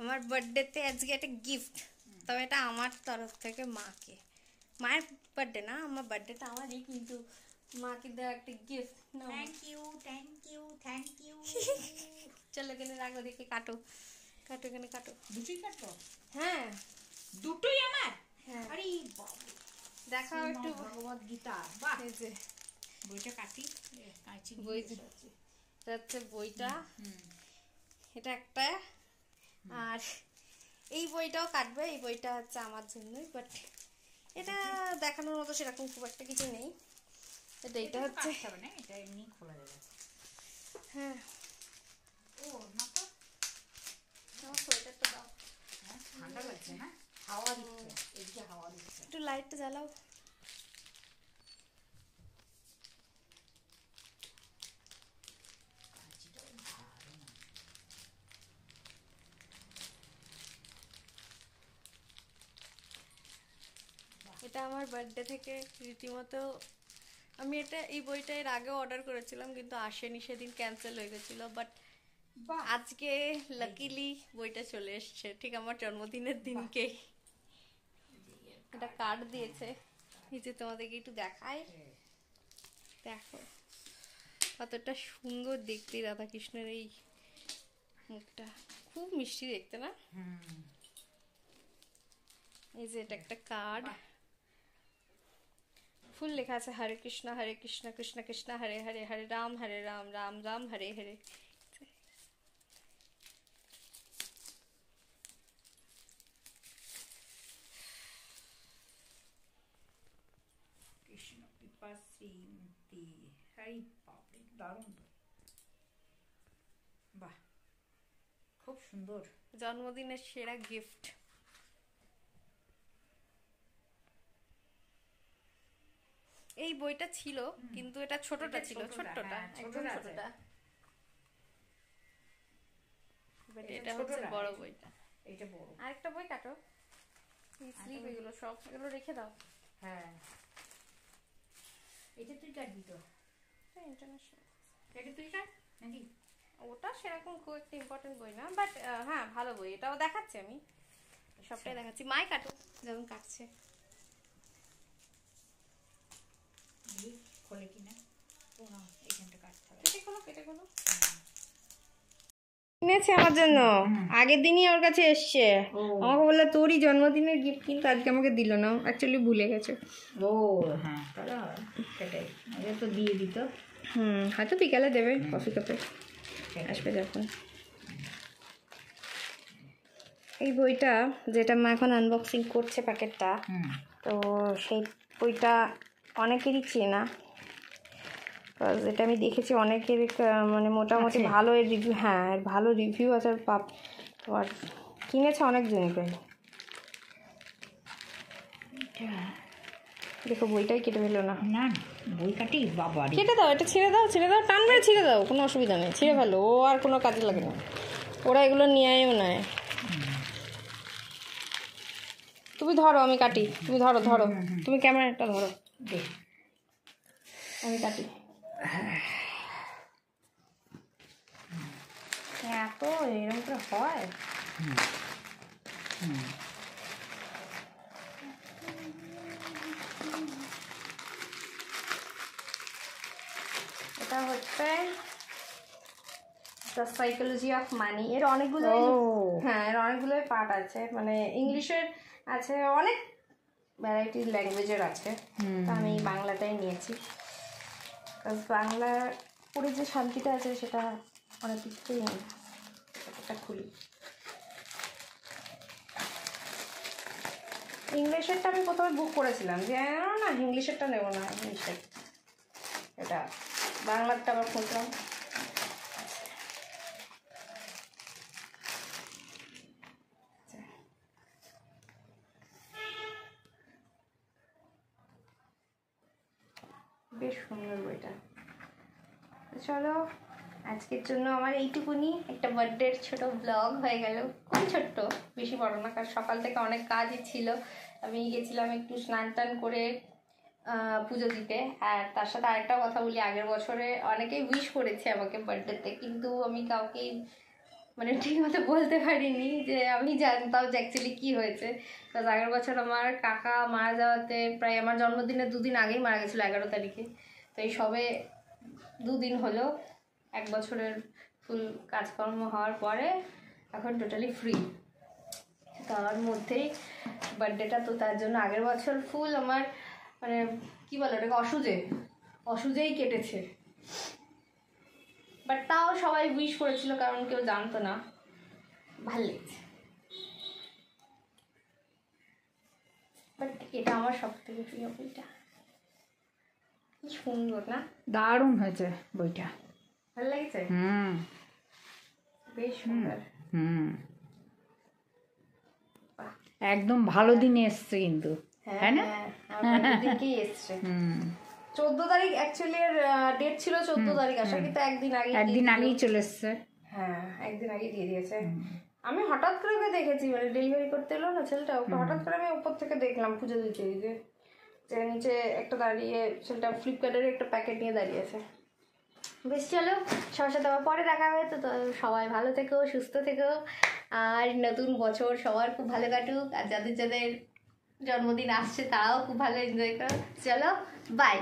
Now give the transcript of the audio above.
আমার বার্থডেতে আজকে একটা গিফট, তবে এটা আমার তরফ থেকে মাকে। মায়ের বার্থডে না, আমার বার্থডেটা আমারই, কিন্তু মাকে দেওয়া একটা gift. Thank you thank you thank you. চলো এখানে রাখো, দেখে কাটো কাটো, এখানে কাটো। দুটোই কাটবো? হ্যাঁ দুটোই আমার? হ্যাঁ। আরে বাবা, দেখাও একটু ভগবত গীতা। বাহ, এই যে বইটা কাটি, কাঁচি বই যাচ্ছে বইটা, এটা একটা। আর এই বইটাও কাটবে, এই বইটা হচ্ছে আমার জন্যই, বাট এটা দেখানোর মতো সেরকম খুব একটা কিছু নেই। এটা হচ্ছে না, এটা এমনি খোলা যাবে। হ্যাঁ। ও না তো, আমার সোয়েটারটা দাও, ঠান্ডা লাগছে না? হাওয়া দিচ্ছে, এদিকে হাওয়া দিচ্ছে। একটু লাইটটা জ্বালাও। এটা আমার বার্থডে থেকে রীতিমতো, আমি এই বইটা এর আগেও অর্ডার করেছিলাম, কিন্তু আসেনি, সেদিন ক্যান্সেল হয়ে গেছিল। বাট আজকে লাকিলি বইটা চলে এসছে ঠিক আমার জন্মদিনের দিনকে। এটা কার্ড দিয়েছে, এই যে তোমাদেরকে একটু দেখাই, দেখো কতটা সুন্দর দেখতে রাধাকৃষ্ণের এই মুখটা, খুব মিষ্টি দেখতে না? এই যে এটা একটা কার্ড, ফুল লেখা আছে হরে কৃষ্ণ কৃষ্ণ কৃষ্ণ হরে হরে, হরে রাম রাম রাম হরে হরে। কৃষ্ণ কৃপা শ্রীমতী, হরি বাপরে, দারুণ। বাহ, খুব সুন্দর, জন্মদিনের সেরা গিফট। এই বইটা ছিল, কিন্তু এটা ছোটটা ছিল, ছোটটা একদম ছোটটা। এটা হচ্ছে বড় বইটা, এটা বড়। আরেকটা বই কাটো, এই স্লিপ এগুলো সব এগুলো রেখে দাও। হ্যাঁ, এটা তুই কাটবি তো? ইন্টারন্যাশনাল, এটা তুই কাট নাকি? ওটা সেরকম খুব একটা ইম্পর্টেন্ট বই না, বাট হ্যাঁ ভালো বই, এটাও দেখাচ্ছি আমি, সবটাই দেখাচ্ছি। মাই কাটো যেমন কাটছে, খোলে কিনা এখানটা কাটতে হবে। কেটে খোলো কেটে খোলো। কিনেছে আমার জন্য, আগের দিনই ওর কাছে এসছে, আমাকে বললো তোরই জন্মদিনের গিফট, কিন্তু আজকে আমাকে দিল না, অ্যাকচুয়ালি ভুলে গেছে। ও হ্যাঁ, তাহলে সেটাই, আগে তো দিয়ে দিত। হয়তো বিকালে দেবে কফি কাপে আসবে যখন। এই বইটা যেটা মা এখন আনবক্সিং করছে প্যাকেটটা, তো সেই বইটা অনেকেরই চেনা, যেটা আমি দেখেছি অনেকের মানে মোটামুটি ভালো রিভিউ, হ্যাঁ ভালো রিভিউ আছে। তোমার কিনেছে অনেকজনই প্রায়। দেখো বইটাই কেটে ফেলো না। না বই কাটি বাবা, কেটে দাও, এটা ছিঁড়ে দাও, টান মেরে ছিঁড়ে দাও, কোনো অসুবিধা নেই, ছিঁড়ে ফেলো, ও আর কোনো কাজে লাগে না, ওরা এগুলো নিয়েও নেয়। তুমি ধরো আমি কাটি, তুমি ধরো তুমি ক্যামেরাটা ধরো, আমি কাটি। এত এরকম করে হয়? এটা হচ্ছে দ্য সাইকোলজি অফ মানি, এর অনেকগুলো, হ্যাঁ এর অনেকগুলোই পার্ট আছে, মানে ইংলিশের আছে, অনেক ভ্যারাইটিস ল্যাঙ্গুয়েজের আছে, তা আমি বাংলাটাই নিয়েছি, কারণ বাংলা পড়ে যে শান্তিটা আছে সেটা অনেক কিছুতেই নেই। এটা খুলি, ইংলিশেরটা আমি প্রথমে বুক করেছিলাম যে না ইংলিশেরটা নেবো না, ইংলিশের, এটা বাংলারটা আবার খুলতাম। বেশ সুন্দর বইটা। চলো আজকের জন্য আমার এইটুকুনি, একটা বার্থডের ছোট ব্লগ হয়ে গেল, খুব ছোট্ট, বেশি বড় না, কারণ সকাল থেকে অনেক কাজই ছিল। আমি গেছিলাম একটু স্নান টান করে পুজো দিতে। আর তার সাথে আরেকটা কথা বলি, আগের বছরে অনেকেই উইশ করেছে আমাকে বার্থডেতে, কিন্তু আমি কাউকেই মানে ঠিক মতো বলতে পারিনি যে আমি জানতাম যে অ্যাকচুয়ালি কী হয়েছে। তো আগের বছর আমার কাকা মারা যাওয়াতে প্রায় আমার জন্মদিনের 2 দিন আগেই মারা গেছিলো, 11 তারিখে। তো এই সবে 2 দিন হলো 1 বছরের ফুল কাজকর্ম হওয়ার পরে এখন টোটালি ফ্রি। তার মধ্যেই বার্থডেটা, তো তার জন্য আগের বছর ফুল আমার মানে কী বলে ওটাকে অসুজেই কেটেছে। বাট তাও সবাই উইশ করেছিল কারণ কেউ জানতো না। ভাল লেগেছে। বাট এটা আমার সব থেকে প্রিয় বইটা। কি সুন্দর না? দারুণ হয়েছে বইটা। ভালো লেগেছে? বেশ সুন্দর। একদম ভালো দিনে এসছে কিন্তু, হ্যাঁ না? দিনকেই এসছে। 14 তারিখ অ্যাকচুয়ালি এর ডেট ছিল 14 তারিখ আসা, কিন্তু একদিন আগেই চলে এসছে। হ্যাঁ, একদিন আগে দিয়ে দিয়েছে। আমি হঠাৎ করে ওকে দেখেছি, মানে ডেলিভারি করতে এলো না ছেলেটা, ওকে হঠাৎ করে আমি উপর থেকে দেখলাম পুজো দিতে দিতে, যে নিচে একটা দাঁড়িয়ে ছেলেটা ফ্লিপকার্টের একটা প্যাকেট নিয়ে দাঁড়িয়েছে। বেশ, চলো সবার সাথে আবার পরে দেখা হবে। তো সবাই ভালো থেকো, সুস্থ থেকো, আর নতুন বছর সবার খুব ভালো কাটুক, আর যাদের যাদের জন্মদিন আসছে তারাও খুব ভালো এনজয় করো। চলো, বাই।